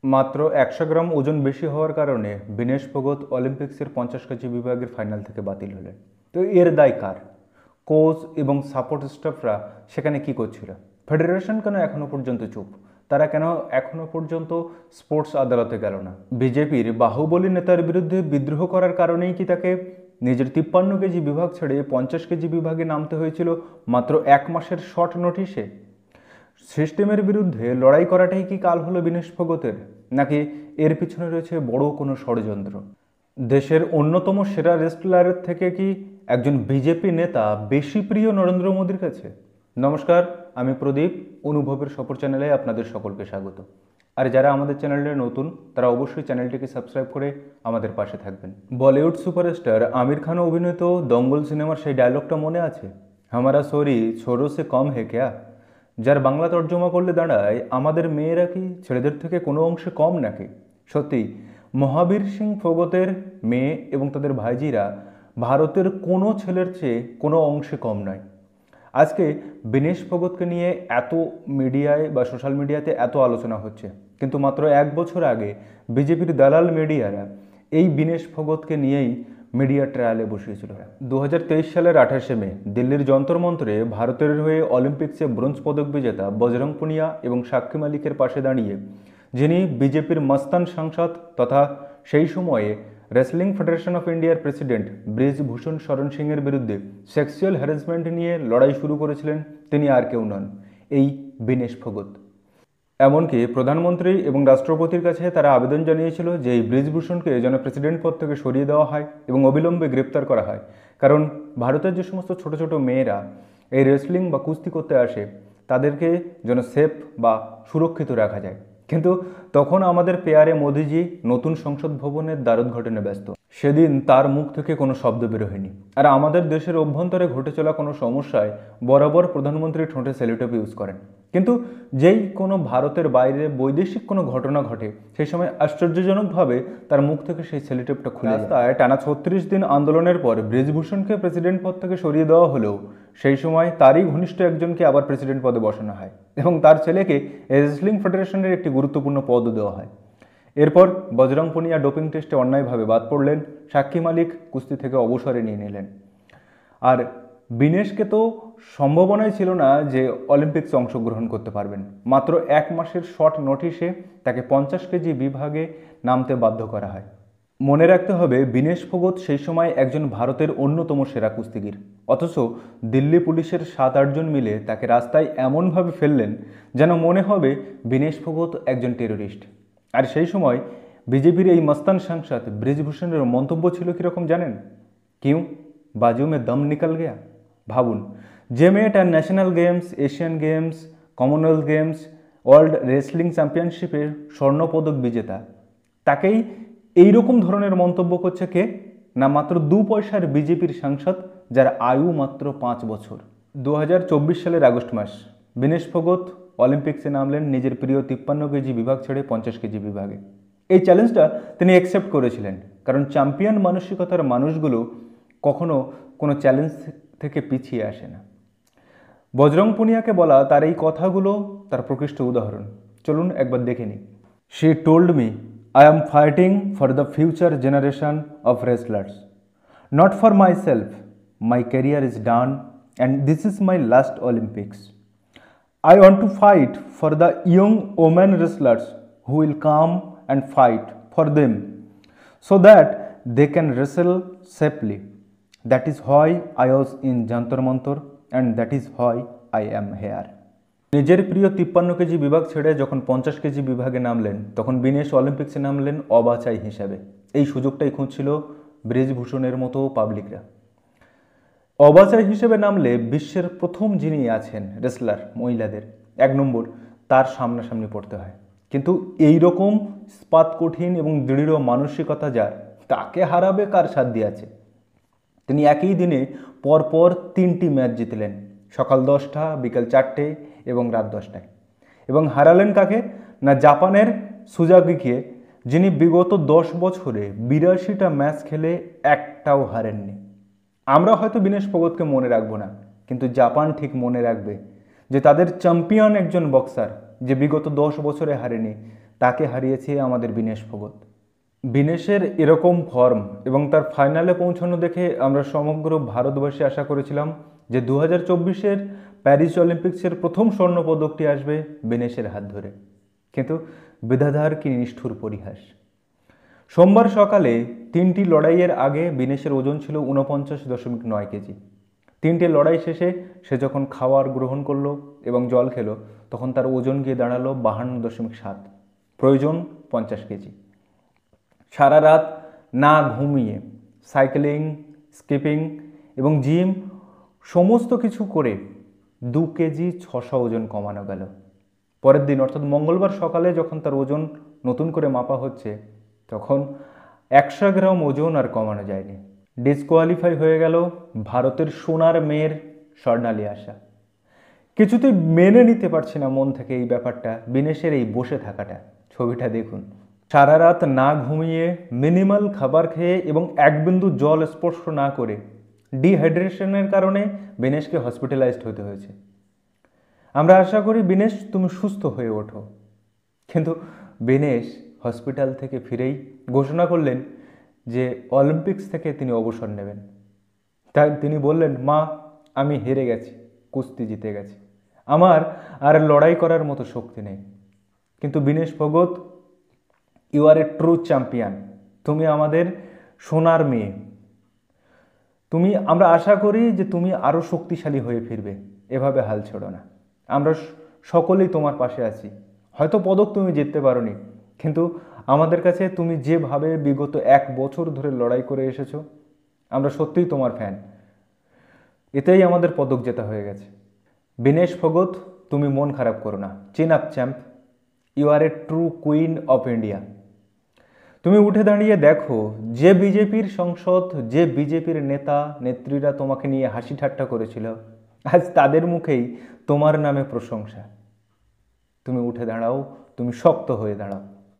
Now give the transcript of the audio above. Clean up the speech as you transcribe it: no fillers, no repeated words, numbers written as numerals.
মাত্র 100 গ্রাম ওজন বেশি হওয়ার কারণে বিনেশ ফোগত অলিম্পিক্সের 50 কেজি বিভাগের ফাইনাল থেকে বাতিল হলেন। তো এর দায় কার? কোচ এবং সাপোর্ট স্টাফরা সেখানে কি করছিল? ফেডারেশন কেন এখনো পর্যন্ত চুপ? তারা কেন এখনো পর্যন্ত স্পোর্টস আদালতে গেল না? বিজেপির বাহুবলী নেতার বিরুদ্ধে বিদ্রোহ করার কারণেই কি তাকে নিজের 53 কেজি বিভাগ ছেড়ে 50 কেজি বিভাগে নামতে হয়েছিল মাত্র 1 মাসের শর্ট নোটিশে? সিস্টেমের বিরুদ্ধে লড়াই করাটাই কি কাল হলো বিনেশ ফোগতের, নাকি এর পিছনে রয়েছে বড় কোনো ষড়যন্ত্র? দেশের অন্যতম সেরা রেসলারের থেকে কি একজন বিজেপি নেতা বেশি প্রিয় নরেন্দ্র মোদীর কাছে? নমস্কার, আমি প্রদীপ, অনুভবের সফর চ্যানেলে আপনাদের সকলকে স্বাগত। আর যারা আমাদের চ্যানেলে নতুন তারা অবশ্যই চ্যানেলটিকে সাবস্ক্রাইব করে আমাদের পাশে থাকবেন। বলিউড সুপারস্টার আমির খান অভিনীত দঙ্গল সিনেমার সেই ডায়লগটা মনে আছে, হামারা শরী ছোড়ো সে কম হে ক্যা? যার বাংলা তর্জমা করলে দাঁড়ায়, আমাদের মেয়েরা কি ছেলেদের থেকে কোনো অংশে কম নাকি? সত্যি, মহাবীর সিং ফোগতের মেয়ে এবং তাদের ভাইজিরা ভারতের কোনো ছেলের চেয়ে কোনো অংশে কম নয়। আজকে বিনেশ ফোগতকে নিয়ে এত মিডিয়ায় বা সোশ্যাল মিডিয়াতে এত আলোচনা হচ্ছে, কিন্তু মাত্র 1 বছর আগে বিজেপির দালাল মিডিয়ারা এই বিনেশ ফোগতকে নিয়েই মিডিয়া ট্রায়ালে বসিয়েছিল। 2023 সালের 28শে মে দিল্লির যন্তর মন্তরে ভারতের হয়ে অলিম্পিক্সে ব্রোঞ্জ পদক বিজেতা বজরং পুনিয়া এবং সাক্ষী মালিকের পাশে দাঁড়িয়ে, যিনি বিজেপির মস্তান সাংসদ তথা সেই সময়ে রেসলিং ফেডারেশন অফ ইন্ডিয়ার প্রেসিডেন্ট ব্রিজভূষণ শরণ সিংয়ের বিরুদ্ধে সেক্সুয়াল হ্যারাসমেন্ট নিয়ে লড়াই শুরু করেছিলেন, তিনি আর কেউ নন, এই বিনেশ ফোগত। এমনকি প্রধানমন্ত্রী এবং রাষ্ট্রপতির কাছে তারা আবেদন জানিয়েছিল যে এই ব্রিজভূষণকে যেন প্রেসিডেন্ট পদ থেকে সরিয়ে দেওয়া হয় এবং অবিলম্বে গ্রেপ্তার করা হয়, কারণ ভারতের যে সমস্ত ছোট ছোট মেয়েরা এই রেসলিং বা কুস্তি করতে আসে তাদেরকে যেন সেফ বা সুরক্ষিত রাখা যায়। কিন্তু তখন আমাদের পেয়ারে মোদিজি নতুন সংসদ ভবনের দ্বারোদ্ঘাটনে ব্যস্ত। সেদিন তার মুখ থেকে কোনো শব্দ বের হয়নি। আর আমাদের দেশের অভ্যন্তরে ঘটে চলা কোনো সমস্যায় বরাবর প্রধানমন্ত্রী ঠোঁটে সেলুটেপ ইউজ করেন, কিন্তু যেই কোনো ভারতের বাইরে বৈদেশিক কোনো ঘটনা ঘটে সেই সময় আশ্চর্যজনকভাবে তার মুখ থেকে সেই সেলুটেপটা খুলে যায়। টানা 36 দিন আন্দোলনের পর ব্রিজভূষণকে প্রেসিডেন্ট পদ থেকে সরিয়ে দেওয়া হলেও সেই সময় তারই ঘনিষ্ঠ একজনকে আবার প্রেসিডেন্ট পদে বসানো হয় এবং তার ছেলেকে রেসলিং ফেডারেশনের একটি গুরুত্বপূর্ণ পদও দেওয়া হয়। এরপর বজরং পুনিয়া ডোপিং টেস্টে অন্যায়ভাবে বাদ পড়লেন, সাক্ষী মালিক কুস্তি থেকে অবসরে নিয়ে নিলেন। আর বিনেশকে তো সম্ভাবনাই ছিল না যে অলিম্পিক্সে অংশগ্রহণ করতে পারবেন। মাত্র 1 মাসের শর্ট নোটিশে তাকে 50 কেজি বিভাগে নামতে বাধ্য করা হয়। মনে রাখতে হবে, বিনেশ ফোগত সেই সময় একজন ভারতের অন্যতম সেরা কুস্তিগির, অথচ দিল্লি পুলিশের 7-8 জন মিলে তাকে রাস্তায় এমনভাবে ফেললেন যেন মনে হবে বিনেশ ফোগত একজন টেরোরিস্ট। আর সেই সময় বিজেপির এই মস্তান সাংসদ ব্রিজভূষণের মন্তব্য ছিল কীরকম জানেন? কিউ বাজু মে দম নিকল গেয়া। ভাবুন, যে মেয়েটা national games, Asian games, Commonwealth games, world wrestling চ্যাম্পিয়নশিপের স্বর্ণপদক বিজেতা, তাকেই এইরকম ধরনের মন্তব্য করছে কে? না, মাত্র 2 পয়সার বিজেপির সাংসদ যার আয়ু মাত্র 5 বছর। 2024 সালের আগস্ট মাস বিনেশ ফোগত অলিম্পিক্সে নামলেন নিজের প্রিয় 53 কেজি বিভাগ ছেড়ে 50 কেজি বিভাগে। এই চ্যালেঞ্জটা তিনি অ্যাকসেপ্ট করেছিলেন, কারণ চ্যাম্পিয়ন মানসিকতার মানুষগুলো কখনো কোনো চ্যালেঞ্জ থেকে পিছিয়ে আসে না। বজরং পুনিয়াকে বলা তার এই কথাগুলো তার প্রকৃষ্ট উদাহরণ। চলুন একবার দেখে নিই। She told me, I am fighting for the future generation of wrestlers, not for myself. My career is done and this is my last Olympics. I want to fight for the young women wrestlers who will come and fight for them so that they can wrestle safely. That is why I was in Jantar Mantar and that is why I am here. নিজের প্রিয় 53 KG বিভাগ ছেড়ে যখন 50 KG বিভাগে নামলেন, তখন বিনেশ অলিম্পিক্সে নামলেন অবাছাই হিসাবে। এই সুযোগটাই খুঁজছিল ব্রিজভূষণের মতো পাবলিকরা। অবাছাই হিসেবে নামলে বিশ্বের প্রথম যিনি আছেন রেসলার মহিলাদের 1 নম্বর, তার সামনাসামনি পড়তে হয়। কিন্তু এই রকম ইস্পাত কঠিন এবং দৃঢ় মানসিকতা যার, তাকে হারাবে কার সাধ্য আছে? তিনি একই দিনে পরপর 3টি ম্যাচ জিতলেন, সকাল 10টা, বিকাল 4টে এবং রাত 10টায়। এবং হারালেন কাকে? না, জাপানের সুজাকিকে, যিনি বিগত 10 বছরে 82টা ম্যাচ খেলে একটাও হারেননি। আমরা হয়তো বিনেশ ফোগতকে মনে রাখবো না, কিন্তু জাপান ঠিক মনে রাখবে যে তাদের চ্যাম্পিয়ন একজন বক্সার যে বিগত 10 বছরে হারেনি, তাকে হারিয়েছে আমাদের বিনেশ ফোগত। বিনেশের এরকম ফর্ম এবং তার ফাইনালে পৌঁছানো দেখে আমরা সমগ্র ভারতবাসী আশা করেছিলাম যে 2024-এর প্যারিস অলিম্পিক্সের প্রথম স্বর্ণপদকটি আসবে বিনেশের হাত ধরে। কিন্তু বিধাতার কি নিষ্ঠুর পরিহাস। সোমবার সকালে 3টি লড়াইয়ের আগে বিনেশের ওজন ছিল 49.9 কেজি। 3টে লড়াই শেষে সে যখন খাওয়ার গ্রহণ করলো এবং জল খেলো তখন তার ওজন গিয়ে দাঁড়ালো 52.7, প্রয়োজন 50 কেজি। সারা রাত না ঘুমিয়ে সাইকেলিং, স্কিপিং এবং জিম সমস্ত কিছু করে 2 কেজি 600 ওজন কমানো গেল। পরের দিন অর্থাৎ মঙ্গলবার সকালে যখন তার ওজন নতুন করে মাপা হচ্ছে তখন 100 গ্রাম ওজন আর কমানো যায়নি। ডিসকোয়ালিফাই হয়ে গেল ভারতের সোনার মেয়ের স্বর্ণালী আশা। কিছুতেই মেনে নিতে পারছি না মন থেকে এই ব্যাপারটা, বিনেশের এই বসে থাকাটা। ছবিটা দেখুন, সারা রাত না ঘুমিয়ে, মিনিমাল খাবার খেয়ে এবং এক বিন্দু জল স্পর্শ না করে ডিহাইড্রেশনের কারণে বিনেশকে হসপিটালাইজড হতে হয়েছে। আমরা আশা করি বিনেশ তুমি সুস্থ হয়ে ওঠো, কিন্তু বিনেশ হসপিটাল থেকে ফিরেই ঘোষণা করলেন যে অলিম্পিক্স থেকে তিনি অবসর নেবেন। তাই তিনি বললেন, মা আমি হেরে গেছি, কুস্তি জিতে গেছি, আমার আর লড়াই করার মতো শক্তি নেই। কিন্তু Vinesh Phogat, you are a true champion, তুমি আমাদের সোনার মেয়ে। আমরা আশা করি যে তুমি আরও শক্তিশালী হয়ে ফিরবে, এভাবে হাল ছেড়ো না। আমরা সকলেই তোমার পাশে আছি। হয়তো পদক তুমি জিততে পারোনি, কিন্তু আমাদের কাছে তুমি যেভাবে বিগত 1 বছর ধরে লড়াই করে এসেছো, আমরা সত্যিই তোমার ফ্যান। এতেই আমাদের পদক জেতা হয়ে গেছে। বিনেশ ফোগত, তুমি মন খারাপ করো না। Chin up champ, you are a true queen of India. তুমি উঠে দাঁড়িয়ে দেখো, যে বিজেপির সংসদ, যে বিজেপির নেতা নেত্রীরা তোমাকে নিয়ে হাসি ঠাট্টা করেছিল, আজ তাদের মুখেই তোমার নামে প্রশংসা। তুমি উঠে দাঁড়াও, তুমি শক্ত হয়ে দাঁড়াও।